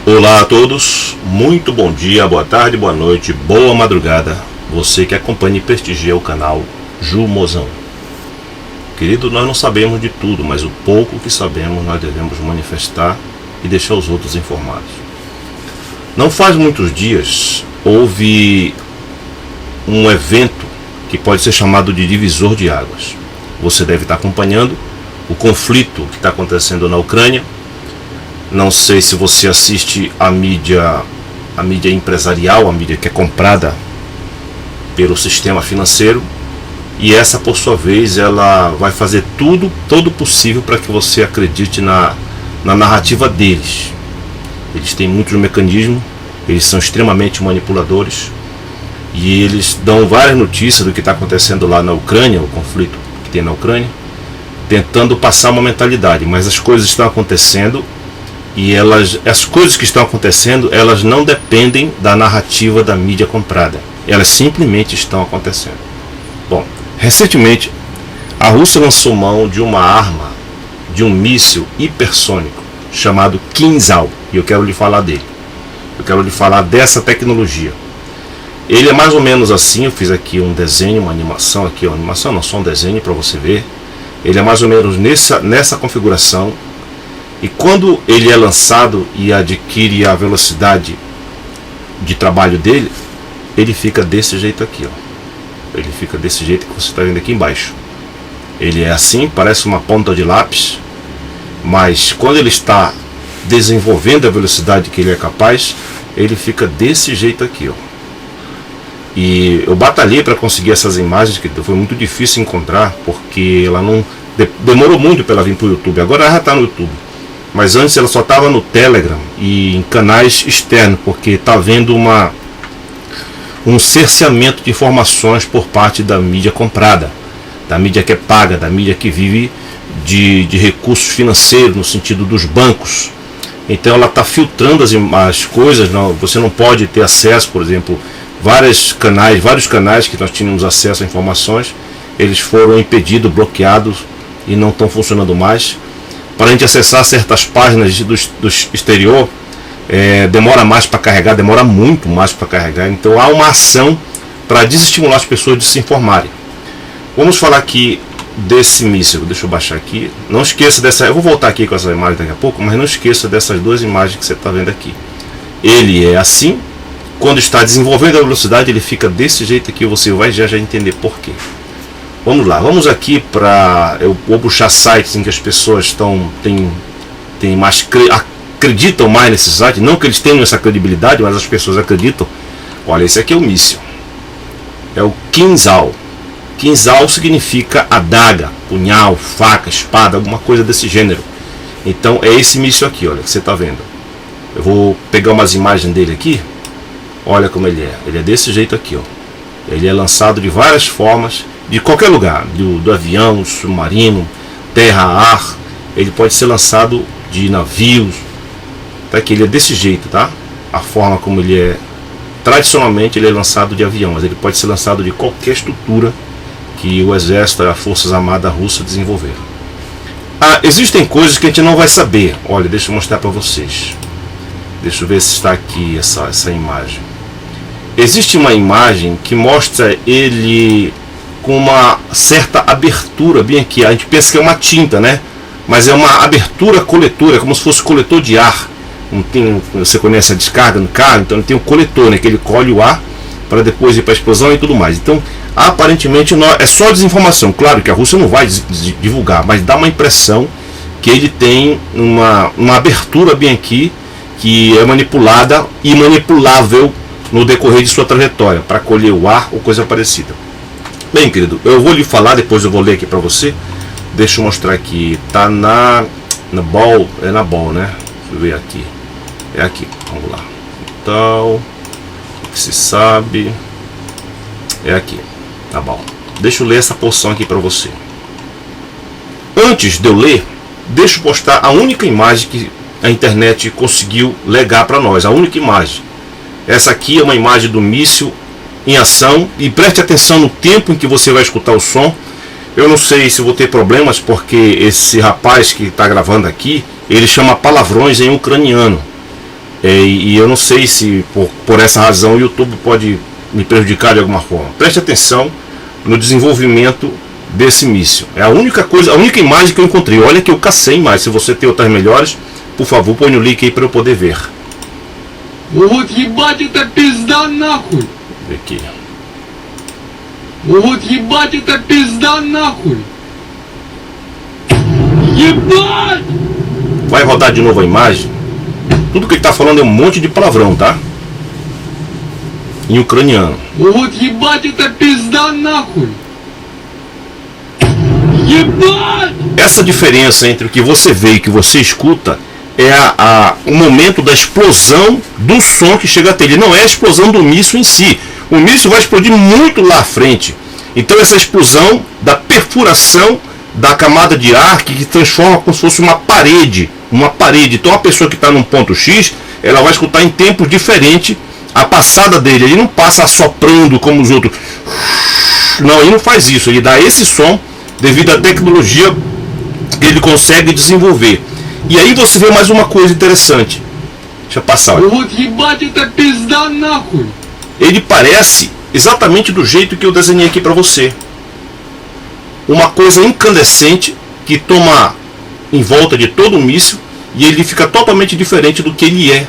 Olá a todos, muito bom dia, boa tarde, boa noite, boa madrugada. Você que acompanha e prestigia o canal Ju Mozão. Querido, nós não sabemos de tudo, mas o pouco que sabemos nós devemos manifestar e deixar os outros informados. Não faz muitos dias houve um evento que pode ser chamado de divisor de águas. Você deve estar acompanhando o conflito que está acontecendo na Ucrânia. Não sei se você assiste a mídia empresarial, a mídia que é comprada pelo sistema financeiro, e essa, por sua vez, ela vai fazer todo possível para que você acredite na narrativa deles. Eles têm muitos mecanismos, eles são extremamente manipuladores, e eles dão várias notícias do que está acontecendo lá na Ucrânia, o conflito que tem na Ucrânia, tentando passar uma mentalidade, mas as coisas estão acontecendo. E as coisas que estão acontecendo, elas não dependem da narrativa da mídia comprada. Elas simplesmente estão acontecendo. Bom, recentemente, a Rússia lançou mão de uma arma, de um míssil hipersônico, chamado Kinzhal. E eu quero lhe falar dele. Eu quero lhe falar dessa tecnologia. Ele é mais ou menos assim, eu fiz aqui um desenho, uma animação aqui, uma animação não, só um desenho para você ver. Ele é mais ou menos nessa configuração. E quando ele é lançado e adquire a velocidade de trabalho dele, ele fica desse jeito aqui, ó. Ele fica desse jeito que você está vendo aqui embaixo. Ele é assim, parece uma ponta de lápis, mas quando ele está desenvolvendo a velocidade que ele é capaz, ele fica desse jeito aqui, ó. E eu batalhei para conseguir essas imagens, que foi muito difícil encontrar, porque ela não demorou muito para ela vir para o YouTube. Agora ela já está no YouTube. Mas antes ela só estava no Telegram e em canais externos, porque está havendo um cerceamento de informações por parte da mídia comprada, da mídia que é paga, da mídia que vive de recursos financeiros, no sentido dos bancos. Então ela está filtrando as coisas. Você não pode ter acesso, por exemplo, vários canais que nós tínhamos acesso a informações, eles foram impedidos, bloqueados e não estão funcionando mais. Para a gente acessar certas páginas do exterior, demora mais para carregar, demora muito mais para carregar. Então há uma ação para desestimular as pessoas de se informarem. Vamos falar aqui desse míssil. Deixa eu baixar aqui. Não esqueça dessa. Eu vou voltar aqui com essa imagem daqui a pouco, mas não esqueça dessas duas imagens que você está vendo aqui. Ele é assim. Quando está desenvolvendo a velocidade, ele fica desse jeito aqui. Você vai já entender por quê. Vamos lá, vamos aqui para... Eu vou puxar sites em que as pessoas acreditam mais nesse site. Não que eles tenham essa credibilidade, mas as pessoas acreditam. Olha, esse aqui é o míssil. É o Kinzhal. Kinzhal significa adaga, punhal, faca, espada, alguma coisa desse gênero. Então é esse míssil aqui, olha, que você está vendo. Eu vou pegar umas imagens dele aqui. Olha como ele é. Ele é desse jeito aqui, ó. Ele é lançado de várias formas, de qualquer lugar, do avião, do submarino, terra, ar. Ele pode ser lançado de navios. Tá aqui, ele é desse jeito, tá? A forma como ele é, tradicionalmente ele é lançado de avião, mas ele pode ser lançado de qualquer estrutura que o exército e as forças armadas russas desenvolveram. Existem coisas que a gente não vai saber. Olha, deixa eu mostrar para vocês. Deixa eu ver se está aqui essa imagem. Existe uma imagem que mostra ele com uma certa abertura bem aqui. A gente pensa que é uma tinta, né? Mas é uma abertura coletora, como se fosse coletor de ar. Você conhece a descarga no carro, então tem um coletor, né? Que ele colhe o ar para depois ir para a explosão e tudo mais. Então, aparentemente, é só desinformação. Claro que a Rússia não vai divulgar, mas dá uma impressão que ele tem uma abertura bem aqui, que é manipulada e manipulável no decorrer de sua trajetória, para colher o ar ou coisa parecida. Bem, querido, eu vou lhe falar, depois eu vou ler aqui para você. Deixa eu mostrar aqui. Tá na Ball, é na Ball, né? Deixa eu ver aqui. É aqui, vamos lá. Então, o que se sabe é aqui, tá bom. Deixa eu ler essa porção aqui para você. Antes de eu ler, deixa eu postar a única imagem que a internet conseguiu legar para nós, a única imagem. Essa aqui é uma imagem do míssil em ação, e preste atenção no tempo em que você vai escutar o som. Eu não sei se vou ter problemas, porque esse rapaz que está gravando aqui, ele chama palavrões em ucraniano. E eu não sei se por essa razão o YouTube pode me prejudicar de alguma forma. Preste atenção no desenvolvimento desse míssil. É a única coisa, a única imagem que eu encontrei. Olha que eu cacei mais. Se você tem outras melhores, por favor, põe o link aí para eu poder ver. Вот ебать это пизда нахуй! Aqui. Вот ебать это пизда нахуй! Ебать! Vai rodar de novo a imagem. Tudo que ele está falando é um monte de palavrão, tá? Em ucraniano. Вот ебать это пизда нахуй! Ебать! Essa diferença entre o que você vê e o que você escuta é o momento da explosão do som que chega até ele. Não é a explosão do míssil em si. O míssil vai explodir muito lá à frente. Então essa explosão da perfuração da camada de ar que transforma como se fosse uma parede. Uma parede. Então a pessoa que está num ponto X, ela vai escutar em tempos diferentes a passada dele. Ele não passa assoprando como os outros. Não, ele não faz isso. Ele dá esse som devido à tecnologia que ele consegue desenvolver. E aí você vê mais uma coisa interessante. Deixa eu passar. Olha. Вот ебать это пизда нахуй! Ele parece exatamente do jeito que eu desenhei aqui para você. Uma coisa incandescente que toma em volta de todo o míssil e ele fica totalmente diferente do que ele é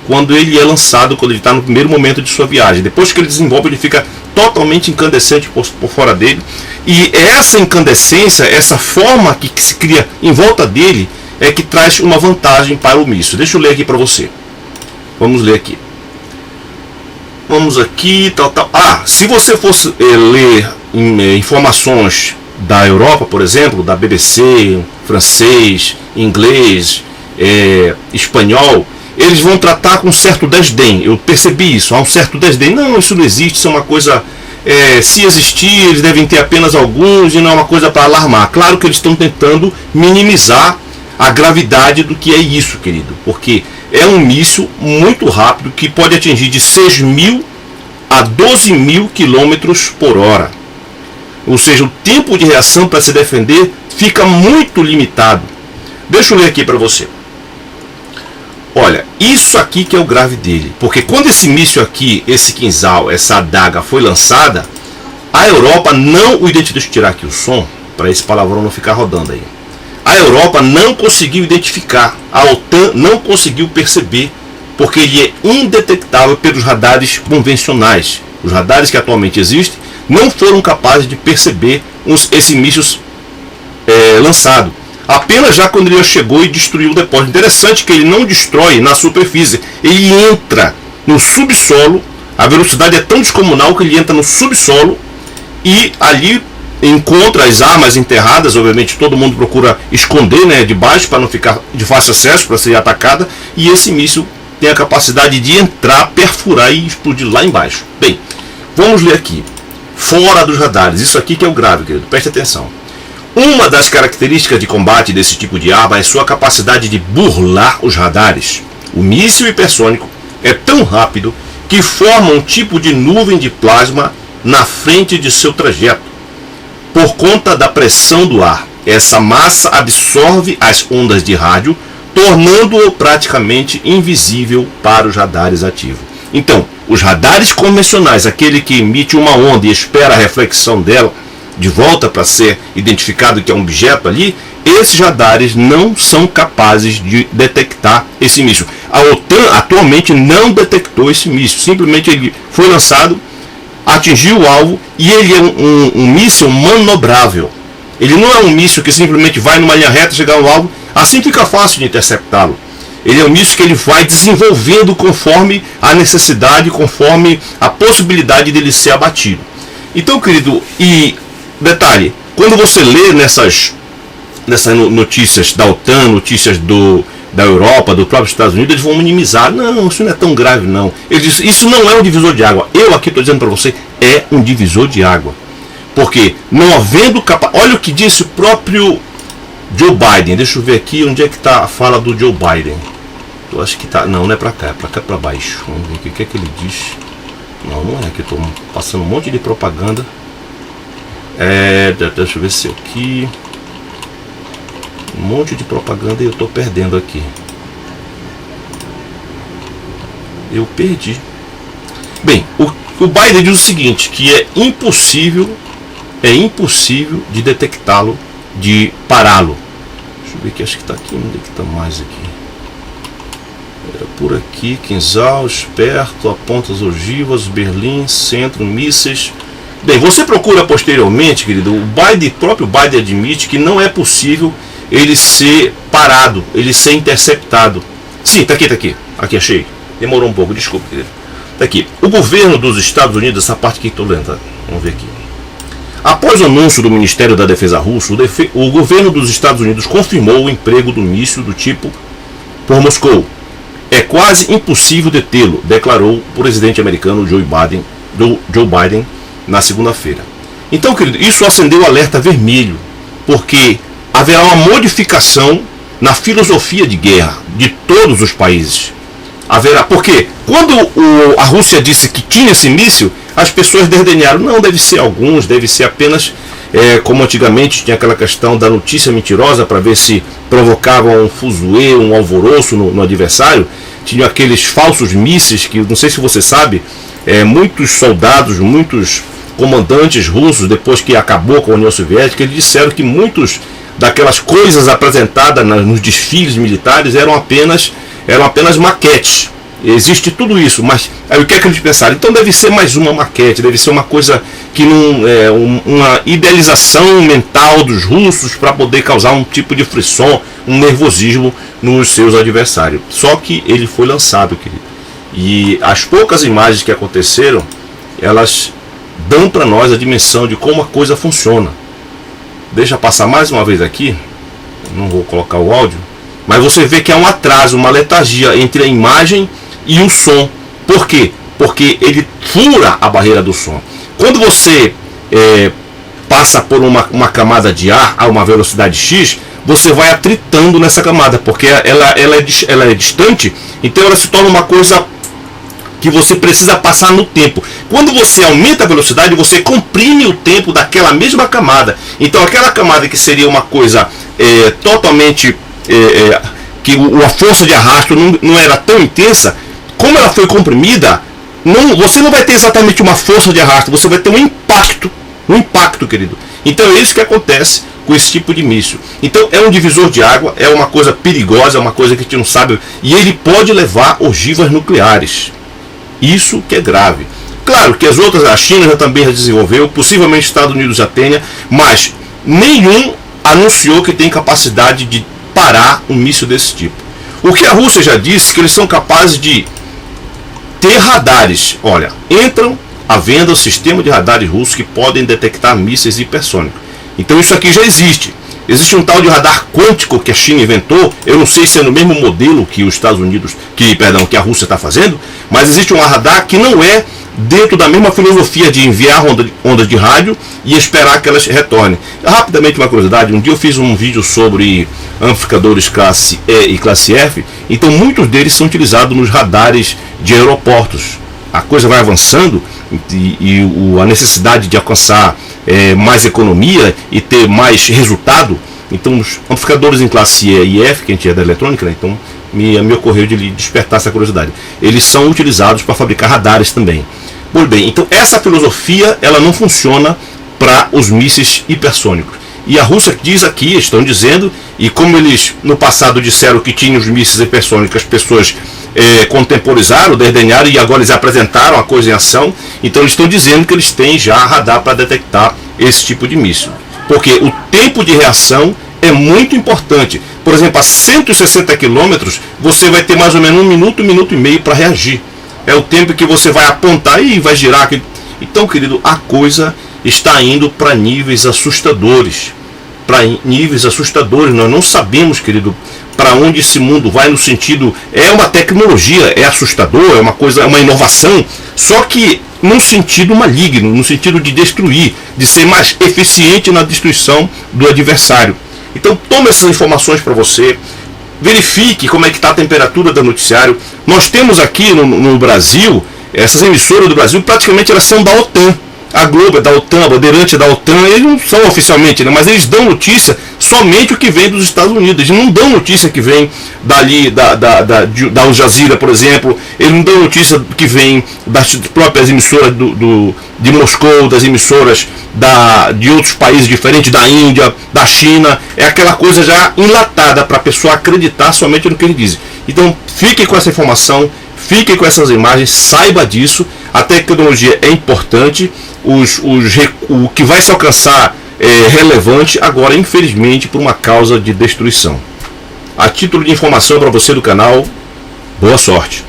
quando ele é lançado, quando ele está no primeiro momento de sua viagem. Depois que ele desenvolve, ele fica totalmente incandescente por fora dele. E essa incandescência, essa forma que se cria em volta dele, é que traz uma vantagem para o míssil. Deixa eu ler aqui para você. Vamos ler aqui. Vamos aqui, tal. Se você fosse ler informações da Europa, por exemplo, da BBC, francês, inglês, espanhol, eles vão tratar com um certo desdém. Eu percebi isso, há um certo desdém. Não, isso não existe, isso é uma coisa... se existir, eles devem ter apenas alguns e não é uma coisa para alarmar. Claro que eles estão tentando minimizar a gravidade do que é isso, querido. Porque é um míssil muito rápido que pode atingir de 6.000 a 12.000 km por hora. Ou seja, o tempo de reação para se defender fica muito limitado. Deixa eu ler aqui para você. Olha, isso aqui que é o grave dele. Porque quando esse míssil aqui, esse Kinzhal, essa adaga foi lançada, a Europa não o identificou. Deixa eu tirar aqui o som, para esse palavrão não ficar rodando aí. A Europa não conseguiu identificar, a OTAN não conseguiu perceber, porque ele é indetectável pelos radares convencionais. Os radares que atualmente existem não foram capazes de perceber esse míssil lançado. Apenas já quando ele chegou e destruiu o depósito. Interessante que ele não destrói na superfície, ele entra no subsolo. A velocidade é tão descomunal que ele entra no subsolo e ali encontra as armas enterradas. Obviamente todo mundo procura esconder, né, debaixo para não ficar de fácil acesso para ser atacada. E esse míssil tem a capacidade de entrar, perfurar e explodir lá embaixo. Bem, vamos ler aqui. Fora dos radares. Isso aqui que é o grave, querido. Preste atenção. Uma das características de combate desse tipo de arma é sua capacidade de burlar os radares. O míssil hipersônico é tão rápido que forma um tipo de nuvem de plasma na frente de seu trajeto. Por conta da pressão do ar, essa massa absorve as ondas de rádio, tornando-o praticamente invisível para os radares ativos. Então, os radares convencionais, aquele que emite uma onda e espera a reflexão dela de volta para ser identificado que é um objeto ali, esses radares não são capazes de detectar esse míssil. A OTAN atualmente não detectou esse míssil, simplesmente ele foi lançado, atingiu o alvo e ele é um míssil manobrável. Ele não é um míssil que simplesmente vai numa linha reta chegar ao alvo, assim fica fácil de interceptá-lo. Ele é um míssil que ele vai desenvolvendo conforme a necessidade, conforme a possibilidade dele ser abatido. Então, querido, e detalhe, quando você lê nessas notícias da OTAN, notícias da Europa, do próprio Estados Unidos, eles vão minimizar. Não, isso não é tão grave não. Eles dizem, isso não é um divisor de água. Eu aqui estou dizendo para você, é um divisor de água. Porque não havendo olha o que disse o próprio Joe Biden. Deixa eu ver aqui onde é que está a fala do Joe Biden. Eu acho que tá. Não, não é para cá, é para cá, para baixo. Vamos ver o que é que ele diz. Não, não é que eu estou passando um monte de propaganda. Deixa eu ver se aqui. Um monte de propaganda e eu estou perdendo aqui. Eu perdi. Bem, o Biden diz o seguinte, que é impossível de detectá-lo, de pará-lo. Deixa eu ver aqui, acho que está aqui, onde é que está mais aqui? Era por aqui, Kinzhal, esperto, aponta as ogivas, Berlim, centro, mísseis. Bem, você procura posteriormente, querido, o próprio Biden admite que não é possível ele ser parado, ele ser interceptado. Sim, tá aqui. Aqui, achei. Demorou um pouco, desculpa, querido. Tá aqui. O governo dos Estados Unidos, essa parte que estou lendo, vamos ver aqui. Após o anúncio do Ministério da Defesa russo, o governo dos Estados Unidos confirmou o emprego do míssil do tipo por Moscou. É quase impossível detê-lo, declarou o presidente americano Joe Biden na segunda-feira. Então, querido, isso acendeu o alerta vermelho, porque haverá uma modificação na filosofia de guerra de todos os países. Porque quando a Rússia disse que tinha esse míssil, as pessoas desdenharam. Não, deve ser alguns, deve ser apenas, como antigamente tinha aquela questão da notícia mentirosa para ver se provocava um fuzuê, um alvoroço no adversário. Tinham aqueles falsos mísseis que, não sei se você sabe, muitos soldados, muitos comandantes russos, depois que acabou com a União Soviética, eles disseram que muitos daquelas coisas apresentadas nos desfiles militares eram apenas maquetes. Existe tudo isso, mas aí o que é que eles pensaram? Então deve ser mais uma maquete, deve ser uma coisa que não é uma idealização mental dos russos para poder causar um tipo de frisson, um nervosismo nos seus adversários. Só que ele foi lançado, querido. E as poucas imagens que aconteceram, elas dão para nós a dimensão de como a coisa funciona. Deixa passar mais uma vez aqui, não vou colocar o áudio, mas você vê que há um atraso, uma letargia entre a imagem e o som. Por quê? Porque ele fura a barreira do som. Quando você passa por uma camada de ar a uma velocidade X, você vai atritando nessa camada, porque ela é distante, então ela se torna uma coisa que você precisa passar no tempo. Quando você aumenta a velocidade, você comprime o tempo daquela mesma camada. Então aquela camada que seria uma coisa totalmente... que a força de arrasto não era tão intensa, como ela foi comprimida, você não vai ter exatamente uma força de arrasto, você vai ter um impacto, querido. Então é isso que acontece com esse tipo de míssil. Então é um divisor de água, é uma coisa perigosa, é uma coisa que a gente não sabe, e ele pode levar ogivas nucleares. Isso que é grave. Claro que a China já também já desenvolveu, possivelmente os Estados Unidos já tenha, mas nenhum anunciou que tem capacidade de parar um míssil desse tipo. O que a Rússia já disse, que eles são capazes de ter radares. Olha, entram à venda o sistema de radares russos que podem detectar mísseis hipersônicos. Então isso aqui já existe. Existe um tal de radar quântico que a China inventou. Eu não sei se é no mesmo modelo que os Estados Unidos, que a Rússia está fazendo, mas existe um radar que não é dentro da mesma filosofia de enviar ondas de rádio e esperar que elas retornem. Rapidamente uma curiosidade, um dia eu fiz um vídeo sobre amplificadores classe E e classe F, então muitos deles são utilizados nos radares de aeroportos. A coisa vai avançando e a necessidade de alcançar mais economia e ter mais resultado. Então os amplificadores em classe E e F, que a gente é da eletrônica, né? Então me ocorreu de despertar essa curiosidade. Eles são utilizados para fabricar radares também. Pois bem, então essa filosofia ela não funciona para os mísseis hipersônicos. E a Rússia diz aqui, estão dizendo, e como eles no passado disseram que tinham os mísseis hipersônicos, as pessoas contemporizaram, desdenharam, e agora eles apresentaram a coisa em ação, então eles estão dizendo que eles têm já radar para detectar esse tipo de míssil. Porque o tempo de reação é muito importante. Por exemplo, a 160 km você vai ter mais ou menos 1 minuto, 1 minuto e meio para reagir. É o tempo que você vai apontar e vai girar. Então, querido, a coisa está indo para níveis assustadores. Nós não sabemos, querido, para onde esse mundo vai, no sentido... É uma tecnologia, é assustador, é uma coisa, é uma inovação, só que num sentido maligno, no sentido de destruir, de ser mais eficiente na destruição do adversário. Então tome essas informações para você, verifique como é que está a temperatura do noticiário. Nós temos aqui no Brasil, essas emissoras do Brasil, praticamente elas são da OTAN. A Globo é da OTAN, a Bandeirante é da OTAN, eles não são oficialmente, né? Mas eles dão notícia somente o que vem dos Estados Unidos. Eles não dão notícia que vem dali, da Al Jazeera, por exemplo. Eles não dão notícia que vem das próprias emissoras de Moscou, das emissoras de outros países diferentes, da Índia, da China. É aquela coisa já enlatada para a pessoa acreditar somente no que eles dizem. Então fiquem com essa informação, fiquem com essas imagens, saiba disso. A tecnologia é importante, o que vai se alcançar é relevante, agora infelizmente por uma causa de destruição. A título de informação para você do canal, boa sorte.